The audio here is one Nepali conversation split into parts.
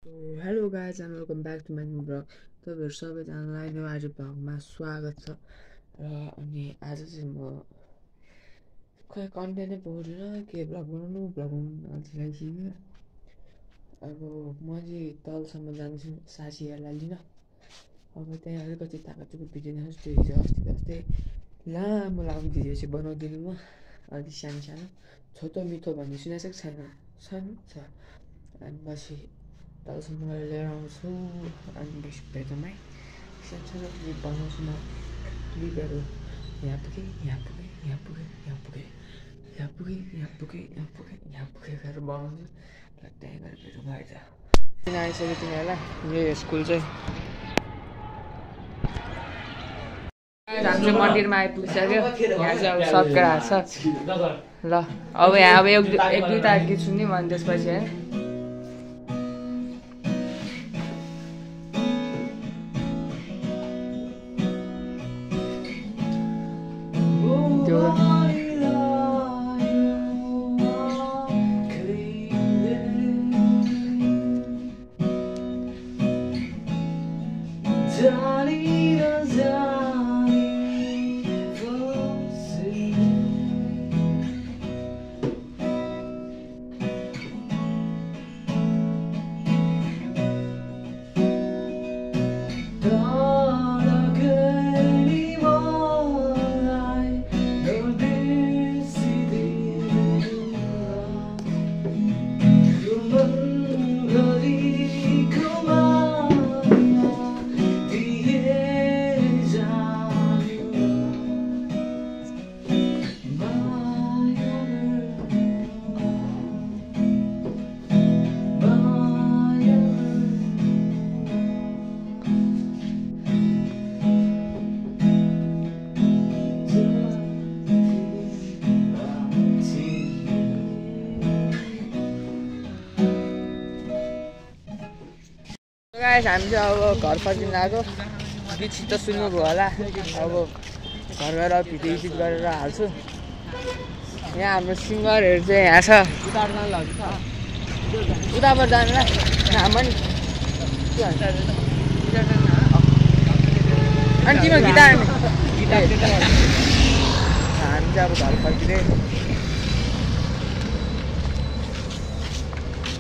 So, hello guys and welcome back to my new vlog. तपाईँहरू सबैजनालाई न्यू आज भ्लगमा स्वागत छ र अनि आज चाहिँ म खै कन्टेन्टै पाउँदिनँ के भ्लग बनाउनु लागिसक्यो। अब म चाहिँ तलसम्म जान्छु साथीहरूलाई लिन। अब त्यहाँ अलिकति ताकातुको भिडियो देखाउँछु। त्यो हिजो अस्ति जस्तै लामो भिडियो चाहिँ बनाउँदिनँ म। अलिक सानो छोटो मिठो भन्ने सुनेको छैन छ अनि पछि तलसम्म लिएर आउँछु अनि भेटौँ सानो क्लिप बनाउँछु म। क्लिपहरू यहाँ पुगे गरेर बनाउँछु र त्यहीँ गएर भेटौँ आइज किन आइसक्यो तिमीहरूलाई यो स्कुल चाहिँ हाम्रो मन्दिरमा आइपुगिसक्यो। यहाँ चाहिँ अब सबकेटाहरू छ ल। अब यहाँ अब एक दुईवटा गीत सुन्यौँ अनि त्यसपछि है हामी चाहिँ अब घर फर्किन आएको। गीत छिटो सुन्नुभयो होला। अब घर गएर भिडियो एडिट गरेर हाल्छु। यहाँ हाम्रो सिङ्गरहरू चाहिँ यहाँ छ। उताबाट जानुलाई हाम्रो नि अनि तिम्रो गिटार हामी चाहिँ अब घर फर्किँदै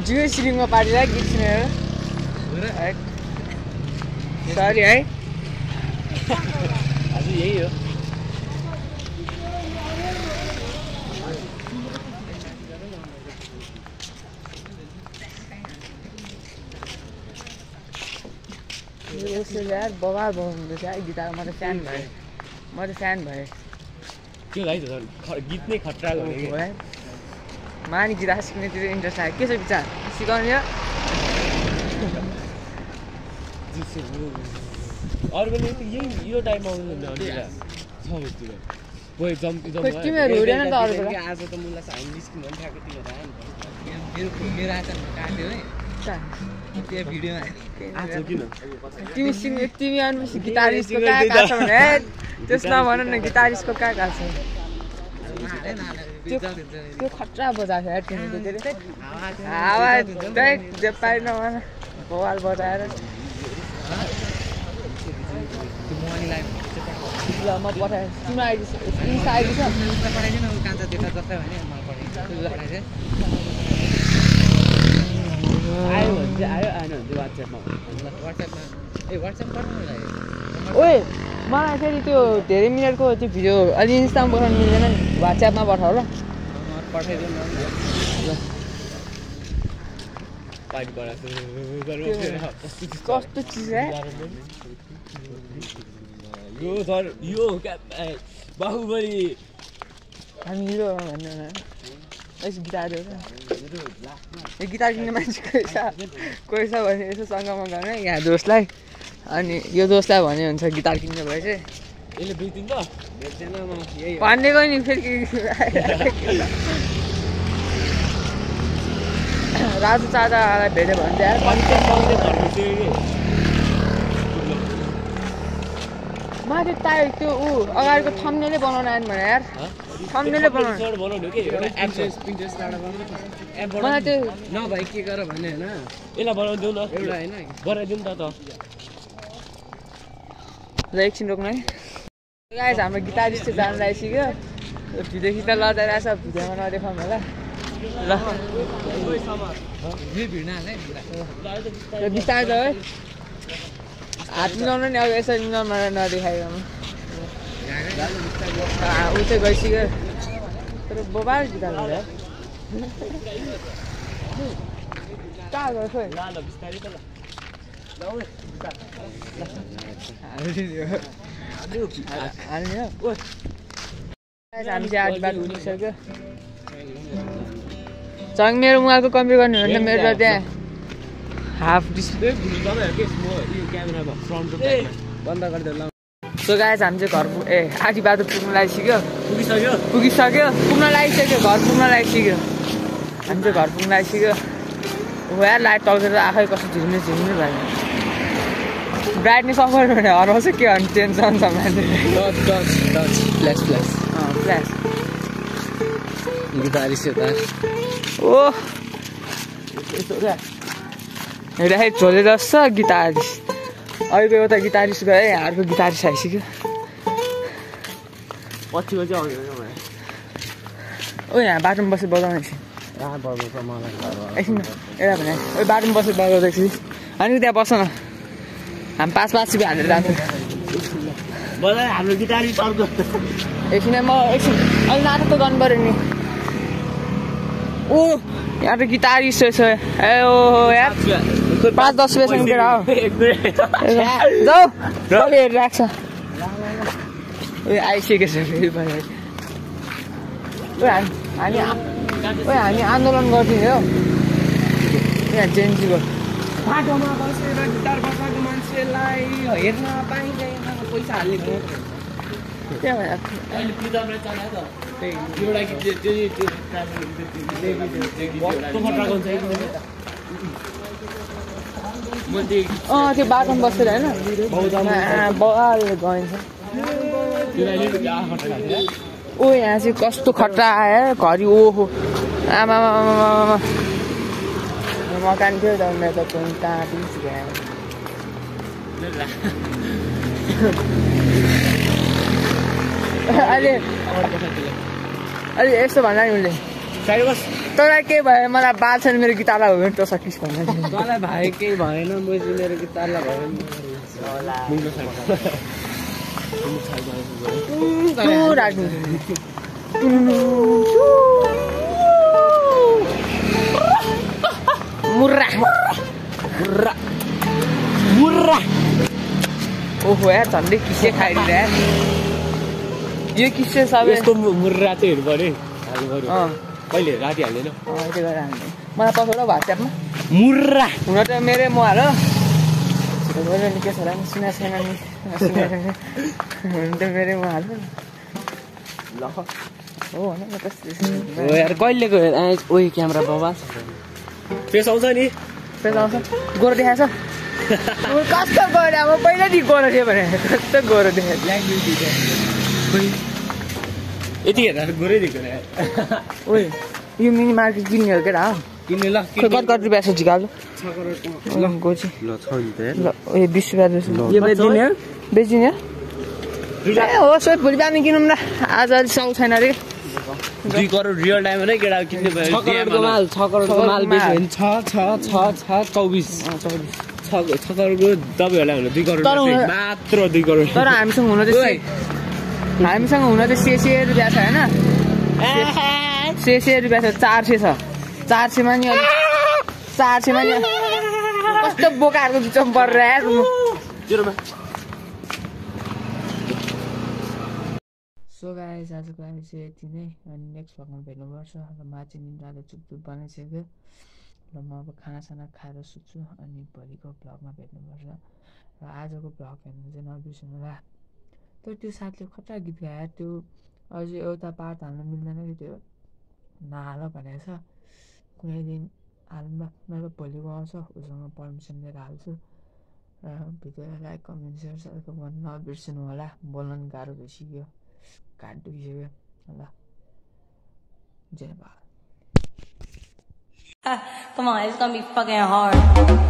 जियो सिलिङमा पारेर गीत सुनेर सरी है आज यही हो। यार बवाल बनाउँदैछ है गिटार। म त फ्यान भएँ त्यो भाइ गीत नै खतरा गरेको है। मानि गिटार सिक्नेतिर इन्ट्रेस्ट आयो। के छ विचार सिकाउने हो? अरू पनि यही यो टाइममा आउनुहुन्न तिमीहरू हुँदैन त अरू बेला। आज त मुला हामी निस्किनु पनि ठ्याक्कै मेरो आचरण काट्यो है त्यो भिडियोमा आज किन तिमी आएपछि गिटारिस्टको कहाँ छ भने त्यस नभन न। गिटारिस्टको कहाँ छ त्यो खतरा बजाएको यार तिमीले। हावा जे पाइ नभन बवाल बजाएर ल म पठाएँ। तिम्रो आइडी आइडी छ पठाइदिनु कान्छ देख्दा जस्तै भने मलाई पठाइदिनु। आयो भने चाहिँ आयो आएन भने चाहिँ वाट्सएपमा वाट्सएप पठाउनु लाग्यो। ओए मलाई फेरि त्यो धेरै मिनटको त्यो भिडियो अलि इन्स्टामा पठाउनु मिल्दैन नि। वाट्सएपमा पठाऊ ल। पठाइदिनु न ल पाइट बनाएको कस्तो चिज है यो सर यो बाहुबली हामी हिरो भन्नु यसो गिटार हो यो गिटार किन्ने मान्छे कोही छ भने यसो सङ्गमा यहाँ दोस्तलाई अनि यो दोस्तलाई भन्यो हुन्छ गिटार किन्ने भए चाहिँ यसले बेच्दिन्छ भेट्दैन म यही भनेको नि फेरि राजु चाचालाई भेट्यो भने चाहिँ माथि त्यो अगाडिको थम्नेलै बनाउन आएन भने यार थम्बनेलै बनाउनु सर्ट बनाउनु के एउटा एप छ पिन्ट्रेस्टबाट बनाउनु एप मलाई त्यो नभए के गर भने हैन यसलाई बनाउँदिउ न एउटा हैन बनाइदिउँ त ल एकछिन रोक्नु है गाइस हाम्रो गिटारिस्ट जानु लागिसक्यो भिडियो खिच्दा लजाइरहेछ भिडियोमा नदेखाउँ होला ल बिस्तारै त है हात मिलाउनु नि अब यसरी मिलाउनु नदेखाइरहनु ऊ चाहिँ गइसक्यो तर बोबाल गिटार हो यार कहाँ गयो खोइ ल बिस्तारै त ल हाल्ने हो हामी चाहिँ आज बाटो पुगिसक्यो चङ मेरो मुहाको कम्प्युटर गर्नु भने मेरो त त्यहाँ हाफ डिस्प्ले क्यामेरामा फ्रन्ट र ब्याकमा बन्द गर्दै ल सो गाइस हामी चाहिँ घर आधी बाटो पुग्नु लागिसक्यो पुगिसक्यो पुग्न लागिसक्यो घर पुग्न लागिसक्यो हामी चाहिँ घर पुग्न लागिसक्यो हो यार लाइट टल्केर आफै कस्तो झिम्ने भयो ब्राइटनेस अफ गर्यो भने हराउँछ के भन्नु टेन्सन छ मान्छे फ्ल्यास फ्ल्यास गिटारिस्ट त ओ हेर्दाखेरि झोले जस्तो गिटारिस्ट अहिलेको एउटा गिटारिस्ट गयो है अर्को गिटारिस्ट आइसक्यो पछिको चाहिँ आउँदैन ओ यहाँ बाटोमा बसेर बजाउने एकछिन एउटा भने ओ बाटोमा बसेर बजाउँदैछु अनि त्यहाँ बस्छ न हामी 5 रुपियाँ हालेर जान्छौँ बजार हाम्रो गिटारिस्ट अर्को एकछिन म एकछिन अहिले नाटक त गर्नु पऱ्यो नि ओ यहाँ त गिटारिस्ट रहेछ ए ओ यार 5-10 रुपियाँसँग केटा हो जाऊ कसले हेरिरहेको छ उयो आइसकेको छ फेरि पनि हामी आन्दोलन गर्थ्यौँ हो यहाँ जेन्जीको बाटोमा बसेर गिटार बजाएको मान्छेलाई हेर्न पाइँदैन पैसा हालेको त्यहाँ अहिले प्रितमले चलायो त एउटा गीत त्यो बाटोमा बसेर होइन बगाल गइन्छ ओ यहाँ चाहिँ कस्तो खट्टा आयो घरि ओहो आमा मकान थियो त मेरो त अहिले यस्तो भन्दा नि उसले तँलाई केही भयो मलाई बाल छैन मेरो गिटारलाई हो भने त सकिस् भन्दा तँलाई भाइ केही भएन मैले मेरो गिटारलाई भयो मुर्रा ओहो यार झन्डै किसे खाइदिएर यो किसे सबै यस्तो मुर्रा चाहिँ हेर्नु पऱ्यो कहिले राति हाल्दैन त्यो गरेर हाल्ने मलाई पठाउनु वाट्सएपमा मुर्रा हुन त मेरै मोबाइल हो के छ सुना छैन नि हुन त मेरै मोबाइल हो ल हो होइन यार कहिलेको ओइ क्यामेरा बाबा फेस आउँछ नि फेस आउँछ गोरो देखाएछ कस्तो गोरो अब पहिल्यैदेखि गोरो थियो भने कस्तो गोरो देखाएको यति हेर्दा गोरै देख्दैन ओ यो मिनी मार्केट किन्ने हो केटा हो किन्ने ल कति रुपियाँ छ झिकालो 6 करोड ल गोची ल छ नि त ल ए 20 रुपियाँ जस्तो यो बेच्दिने हो बेचिने ए हो सबै भोलि बिहान किनौँ न आज अलि साउ छैन अरे 2 करोड रियल टाइम नै केटा किन्ने भयो 6 करोडको माल 6 करोडको माल बेच्यो भने 6 करोडको तपाईँहरूलाई हुन 2 करोड मात्र 2 करोड तर हामीसँग हुन चाहिँ सेसे रुपियाँ छ होइन सेसे रुपियाँ छ 400 छ 400 मा नि 400 मा नि कस्तो बोकाहरूको बिचमा परेर सो गाइस आजको हामी चाहिँ यति नै अनि नेक्स्ट भ्लगमा भेट्नुपर्छ र माथि निन्द्राले चुपचुप बनाइसक्यो र म अब खानासाना खाएर सुत्छु अनि भोलिको भ्लगमा भेट्नुपर्छ र आजको भ्लग हेर्नु चाहिँ नबिर्सनु होला तर त्यो साथले खतरा गीत गायो त्यो अझै एउटा पार्ट हाल्नु मिल्दैन कि त्यो नहाल भनेको छ कुनै दिन हाल्नु नभए भोलिको आउँछ उसँग पर्मिसन लिएर हाल्छु र भिडियोलाई लाइक कमेन्ट सेयर सबैको गर्न नबिर्सनु होला बोल्न नि गाह्रो भइसक्यो घाट दुखिसक्यो ल जय Bharat. Come on, it's gonna be fucking hard.